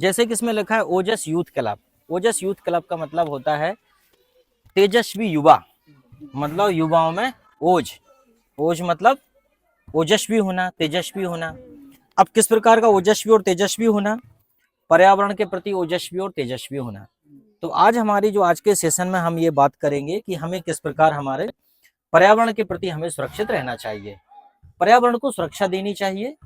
जैसे कि इसमें लिखा है ओजस यूथ क्लब। ओजस यूथ क्लब का मतलब होता है तेजस्वी युवा, मतलब युवाओं में ओज। ओज मतलब ओजस्वी होना, तेजस्वी होना। अब किस प्रकार का ओजस्वी और तेजस्वी होना? पर्यावरण के प्रति ओजस्वी और तेजस्वी होना। तो आज के सेशन में हम ये बात करेंगे कि हमें किस प्रकार हमारे पर्यावरण के प्रति हमें सुरक्षित रहना चाहिए, पर्यावरण को सुरक्षा देनी चाहिए,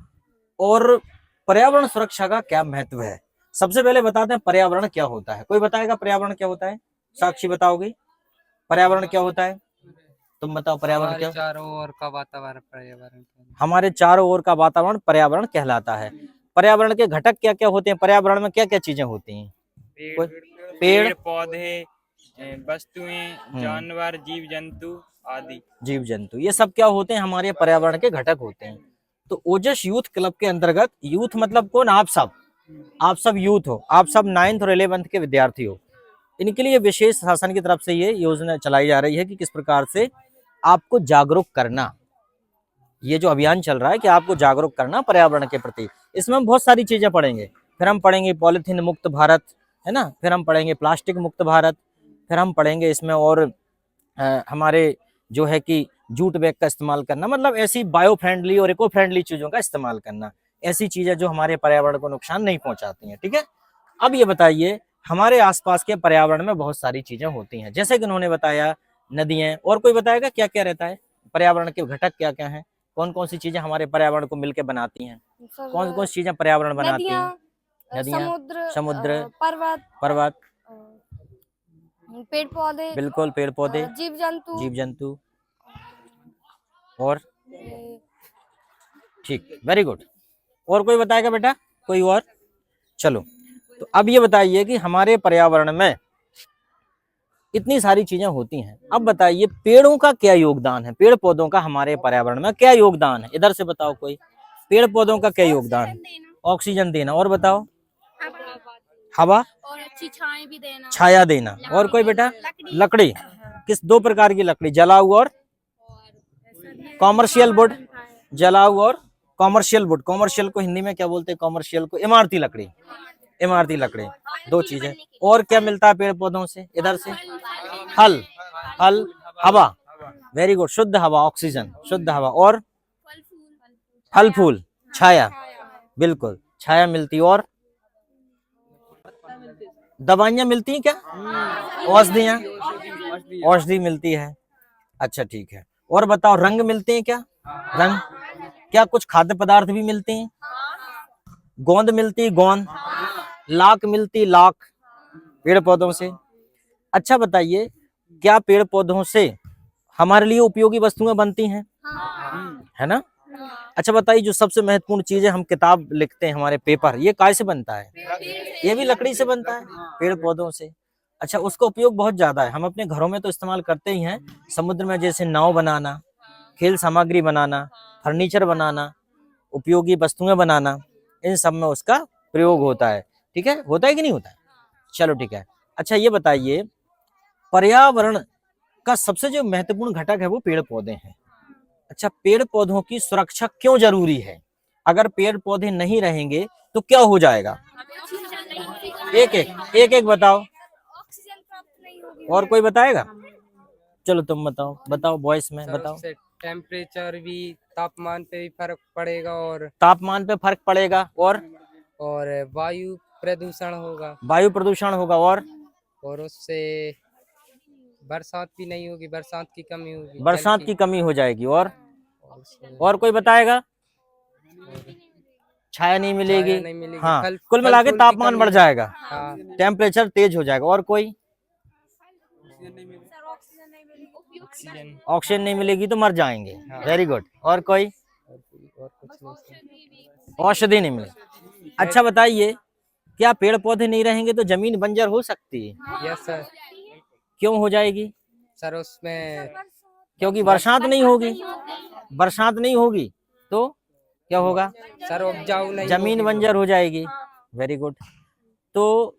और पर्यावरण सुरक्षा का क्या महत्व है। सबसे पहले बताते हैं पर्यावरण क्या होता है। कोई बताएगा पर्यावरण क्या होता है? साक्षी बताओगी पर्यावरण क्या होता है? तुम बताओ पर्यावरण क्या? चारों ओर का वातावरण पर्यावरण। हमारे चारों ओर का वातावरण पर्यावरण कहलाता है। पर्यावरण के घटक क्या क्या होते हैं? पर्यावरण में क्या क्या चीजें होती हैं? पेड़ पौधे, वस्तुएं, जानवर, जीव जंतु आदि। जीव जंतु, ये सब क्या होते हैं? हमारे पर्यावरण के घटक होते हैं। तो ओजस यूथ क्लब के अंतर्गत, यूथ मतलब कौन? आप सब यूथ हो, आप सब 9th और 11th के विद्यार्थी हो। इनके लिए विशेष शासन की तरफ से ये योजना चलाई जा रही है कि किस प्रकार से आपको जागरूक करना। ये जो अभियान चल रहा है कि आपको जागरूक करना पर्यावरण के प्रति। इसमें हम बहुत सारी चीजें पढ़ेंगे। फिर हम पढ़ेंगे पॉलिथीन मुक्त भारत, है ना, फिर हम पढ़ेंगे प्लास्टिक मुक्त भारत, फिर हम पढ़ेंगे इसमें और हमारे जो है कि जूट बैग का इस्तेमाल करना, मतलब ऐसी बायो फ्रेंडली और इको फ्रेंडली चीजों का इस्तेमाल करना, ऐसी चीजें जो हमारे पर्यावरण को नुकसान नहीं पहुंचाती हैं। ठीक है। अब ये बताइए, हमारे आसपास के पर्यावरण में बहुत सारी चीजें होती हैं, जैसे कि उन्होंने बताया नदियां। और कोई बताएगा क्या क्या रहता है? पर्यावरण के घटक क्या क्या हैं? कौन कौन सी चीजें हमारे पर्यावरण को मिलकर बनाती हैं? कौन कौन सी चीजें पर्यावरण बनाती हैं? नदियां, समुद्र, पर्वत, पेड़ पौधे, बिल्कुल पेड़ पौधे, जीव जंतु, और ठीक, वेरी गुड। और कोई बताएगा बेटा? कोई और? चलो, तो अब ये बताइए कि हमारे पर्यावरण में इतनी सारी चीजें होती हैं, अब बताइए पेड़ों का क्या योगदान है? पेड़ पौधों का हमारे पर्यावरण में क्या योगदान है? इधर से बताओ कोई। पेड़ पौधों का क्या योगदान है? ऑक्सीजन देना। और बताओ? हवा और अच्छी छाया भी देना, छाया देना। और कोई बेटा? लकड़ी। किस? दो प्रकार की लकड़ी, जलाऊ और कॉमर्शियल वुड। जलाऊ और कॉमर्शियल वुड। कॉमर्शियल को हिंदी में क्या बोलते हैं? कॉमर्शियल को इमारती लकड़ी। इमारती लकड़ी, दो चीजें। और क्या मिलता है पेड़ पौधों से? इधर से फल, फल, हवा, वेरी गुड, शुद्ध हवा, ऑक्सीजन, शुद्ध हवा, और फल फूल, छाया, बिल्कुल छाया मिलती। और दवाइयां मिलती हैं क्या? औषधियां, औषधि मिलती है। अच्छा ठीक है। और बताओ रंग मिलते हैं क्या? रंग, क्या कुछ खाद्य पदार्थ भी मिलते हैं? गोंद मिलती, गोंद, लाख मिलती, लाख, पेड़ पौधों से। अच्छा बताइए, क्या पेड़ पौधों से हमारे लिए उपयोगी वस्तुएं बनती हैं? है ना? अच्छा बताइए, जो सबसे महत्वपूर्ण चीज है, हम किताब लिखते हैं, हमारे पेपर, ये काय से बनता है? ये भी लकड़ी से बनता है, पेड़ पौधों से। अच्छा, उसका उपयोग बहुत ज्यादा है, हम अपने घरों में तो इस्तेमाल करते ही हैं, समुद्र में जैसे नाव बनाना, खेल सामग्री बनाना, फर्नीचर बनाना, उपयोगी वस्तुएं बनाना, इन सब में उसका प्रयोग होता है। ठीक है, होता है कि नहीं होता है? चलो ठीक है। अच्छा ये बताइए, पर्यावरण का सबसे जो महत्वपूर्ण घटक है वो पेड़ पौधे हैं। अच्छा, पेड़ पौधों की सुरक्षा क्यों जरूरी है? अगर पेड़ पौधे नहीं रहेंगे तो क्या हो जाएगा? एक एक बताओ। ऑक्सीजन प्राप्त नहीं होगी। और कोई बताएगा? चलो तुम बताओ, बताओ वॉइस में बताओ। टेम्परेचर भी, तापमान पे भी फर्क पड़ेगा, और तापमान पे फर्क पड़ेगा, और वायु प्रदूषण होगा। वायु प्रदूषण होगा, और उससे बरसात भी नहीं होगी, बरसात की कमी होगी, बरसात की कमी हो जाएगी। और कोई बताएगा? छाया नहीं मिलेगी। हाँ, कुल मिला के तापमान बढ़ जाएगा। हाँ, टेम्परेचर तेज हो जाएगा। और कोई? ऑक्सीजन नहीं मिलेगी तो मर जाएंगे। Very good. और कोई? औषधि नहीं मिलेगी। अच्छा बताइए, क्या पेड़ पौधे नहीं रहेंगे तो जमीन बंजर हो सकती है? Yes sir. क्यों हो जाएगी? सर उसमें क्योंकि बरसात नहीं होगी। बरसात नहीं होगी तो क्या होगा? सर उपजाऊ नहीं, जमीन बंजर हो जाएगी। Very good. तो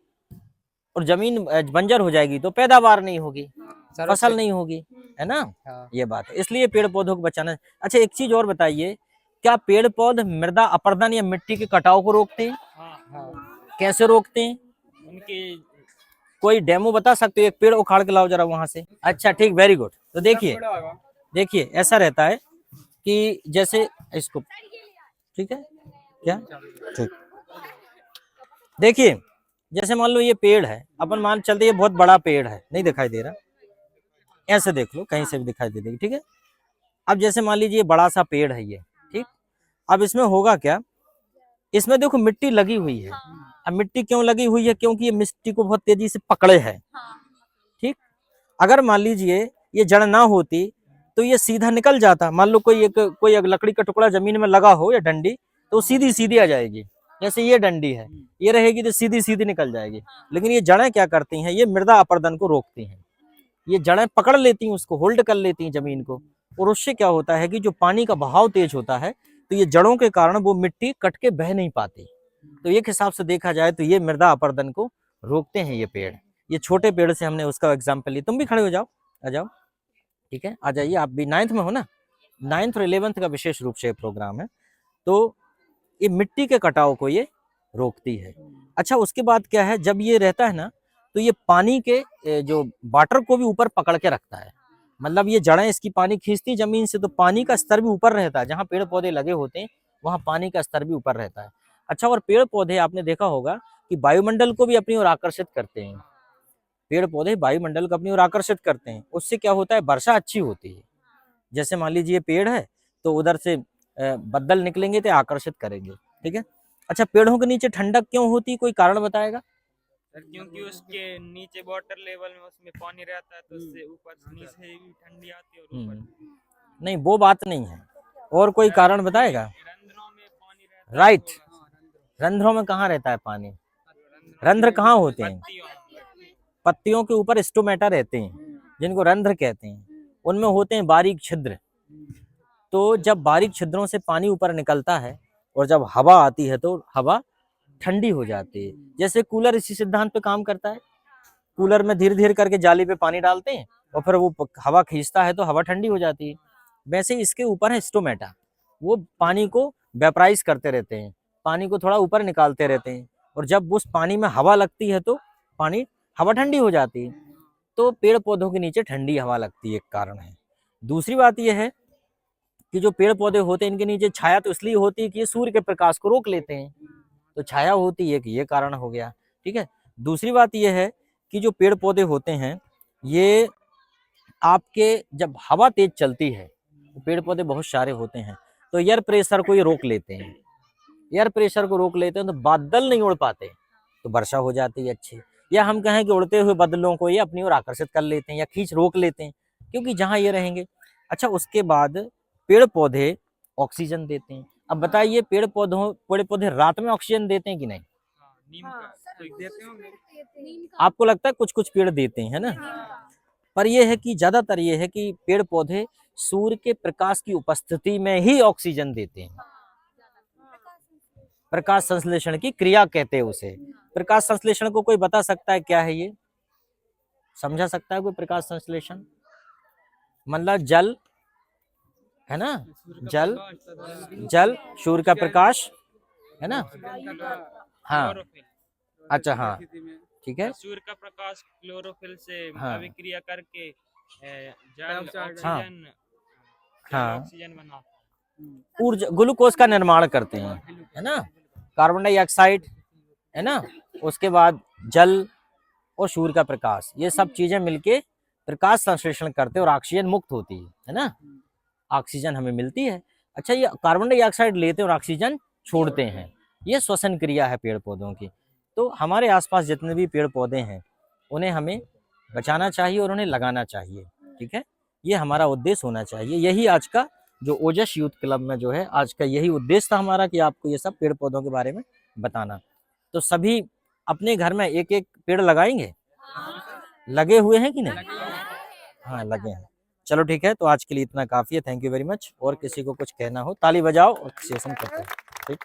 और जमीन बंजर हो जाएगी तो पैदावार नहीं होगी, फसल नहीं होगी, है ना? हाँ। ये बात है, इसलिए पेड़ पौधों को बचाना। अच्छा एक चीज और बताइए, क्या पेड़ पौधे मृदा अपरदन या मिट्टी के कटाव को रोकते हैं? हाँ। कैसे रोकते हैं? उनके कोई डेमो बता सकते हो? एक पेड़ उखाड़ के लाओ जरा वहां से। अच्छा ठीक, वेरी गुड। तो देखिए देखिए ऐसा रहता है कि जैसे इसको, ठीक है क्या, ठीक, देखिए जैसे मान लो ये पेड़ है, अपन मान चलते ये बहुत बड़ा पेड़ है, नहीं दिखाई दे रहा, ऐसे देख लो कहीं से भी दिखाई दे देगी, ठीक है। अब जैसे मान लीजिए बड़ा सा पेड़ है ये, ठीक। अब इसमें होगा क्या, इसमें देखो मिट्टी लगी हुई है। अब मिट्टी क्यों लगी हुई है? क्योंकि ये मिट्टी को बहुत तेजी से पकड़े है, ठीक। अगर मान लीजिए ये जड़ ना होती तो ये सीधा निकल जाता। मान लो कोई एक लकड़ी का टुकड़ा जमीन में लगा हो या डंडी, तो सीधी सीधी आ जाएगी। जैसे ये डंडी है, ये रहेगी तो सीधी सीधी निकल जाएगी। लेकिन ये जड़ें क्या करती हैं, ये मृदा अपरदन को रोकती हैं। ये जड़ें पकड़ लेती हैं, उसको होल्ड कर लेती हैं जमीन को, और उससे क्या होता है कि जो पानी का बहाव तेज होता है तो ये जड़ों के कारण वो मिट्टी कट के बह नहीं पाती। तो एक हिसाब से देखा जाए तो ये मृदा अपरदन को रोकते हैं ये पेड़। ये छोटे पेड़ से हमने उसका एग्जाम्पल लिया। तुम भी खड़े हो जाओ, आ जाओ, ठीक है, आ जाइए। आप भी 9th में हो ना, 9th और 11th का विशेष रूप से प्रोग्राम है। तो ये मिट्टी के कटाव को ये रोकती है। अच्छा, उसके बाद क्या है, जब ये रहता है ना तो ये पानी के जो वाटर को भी ऊपर पकड़ के रखता है। मतलब ये जड़ें इसकी पानी खींचती जमीन से, तो पानी का स्तर भी ऊपर रहता है। जहाँ पेड़ पौधे लगे होते हैं वहाँ पानी का स्तर भी ऊपर रहता है। अच्छा, और पेड़ पौधे आपने देखा होगा कि वायुमंडल को भी अपनी ओर आकर्षित करते हैं। पेड़ पौधे वायुमंडल को अपनी ओर आकर्षित करते हैं। उससे क्या होता है, वर्षा अच्छी होती है। जैसे मान लीजिए पेड़ है तो उधर से बदल निकलेंगे तो आकर्षित करेंगे, ठीक है। अच्छा, पेड़ों के नीचे ठंडक क्यों होती, कोई कारण बताएगा? क्योंकि उसके नीचे वाटर लेवल में उसमें पानी रहता है, तो उससे ऊपर नीचे भी ठंडी आती है और ऊपर नहीं, वो बात नहीं है, और कोई कारण बताएगा? रंध्रों में पानी रहता है। राइट, रंध्रों में कहाँ रहता है पानी? रंध्र कहाँ होते हैं? पत्तियों के ऊपर स्टोमेटा रहते हैं, जिनको रंध्र कहते हैं। उनमें होते हैं बारीक छिद्र। तो जब बारीक छिद्रों से पानी ऊपर निकलता है और जब हवा आती है तो हवा ठंडी हो जाती है। जैसे कूलर इसी सिद्धांत पे काम करता है। कूलर में धीरे धीरे करके जाली पे पानी डालते हैं और फिर वो हवा खींचता है तो हवा ठंडी हो जाती है। वैसे इसके ऊपर है स्टोमेटा, वो पानी को वेपराइज करते रहते हैं, पानी को थोड़ा ऊपर निकालते रहते हैं, और जब उस पानी में हवा लगती है तो हवा ठंडी हो जाती है। तो पेड़ पौधों के नीचे ठंडी हवा लगती है, एक कारण है। दूसरी बात यह है कि जो पेड़ पौधे होते हैं इनके नीचे छाया तो इसलिए होती है कि ये सूर्य के प्रकाश को रोक लेते हैं, तो छाया होती है कि ये कारण हो गया, ठीक है। दूसरी बात यह है कि जो पेड़ पौधे होते हैं ये आपके जब हवा तेज चलती है, तो पेड़ पौधे बहुत सारे होते हैं, तो एयर प्रेशर को ये रोक लेते हैं। एयर प्रेशर को रोक लेते हैं तो बादल नहीं उड़ पाते, तो वर्षा हो जाती है अच्छी। या हम कहें कि उड़ते हुए बादलों को ये अपनी ओर आकर्षित कर लेते हैं या खींच रोक लेते हैं, क्योंकि जहाँ ये रहेंगे। अच्छा, उसके बाद पेड़ पौधे ऑक्सीजन देते हैं। अब बताइए, पेड़ पौधे रात में ऑक्सीजन देते हैं कि नहीं? नीम का तो देते होंगे। आपको लगता है कुछ कुछ पेड़ देते हैं, है ना? पर यह है कि ज्यादातर ये है कि पेड़ पौधे सूर्य के प्रकाश की उपस्थिति में ही ऑक्सीजन देते हैं। प्रकाश संश्लेषण की क्रिया कहते हैं उसे। प्रकाश संश्लेषण को कोई बता सकता है क्या है ये? समझा सकता है कोई प्रकाश संश्लेषण? मतलब जल है ना, जल सूर्य का प्रकाश है ना, हाँ, अच्छा, हाँ, ठीक है। सूर्य का प्रकाश क्लोरोफिल से हाँ। अभिक्रिया करके जल हाँ। ऑक्सीजन बनाता है। ऊर्जा ग्लूकोज का निर्माण करते हैं, है ना। कार्बन डाइऑक्साइड है ना, उसके बाद जल और सूर्य का प्रकाश, ये सब चीजें मिलके प्रकाश संश्लेषण करते हैं और ऑक्सीजन मुक्त होती है ना, ऑक्सीजन हमें मिलती है। अच्छा, ये कार्बन डाइऑक्साइड लेते हैं और ऑक्सीजन छोड़ते हैं, ये श्वसन क्रिया है पेड़ पौधों की। तो हमारे आसपास जितने भी पेड़ पौधे हैं उन्हें हमें बचाना चाहिए और उन्हें लगाना चाहिए, ठीक है। ये हमारा उद्देश्य होना चाहिए। यही आज का जो ओजस यूथ क्लब में जो है आज का यही उद्देश्य था हमारा कि आपको ये सब पेड़ पौधों के बारे में बताना। तो सभी अपने घर में एक एक पेड़ लगाएंगे? लगे हुए हैं कि नहीं? हाँ, लगे हैं। चलो ठीक है, तो आज के लिए इतना काफी है। Thank you very much. और किसी को कुछ कहना हो ताली बजाओ और सेशन करते हैं, ठीक।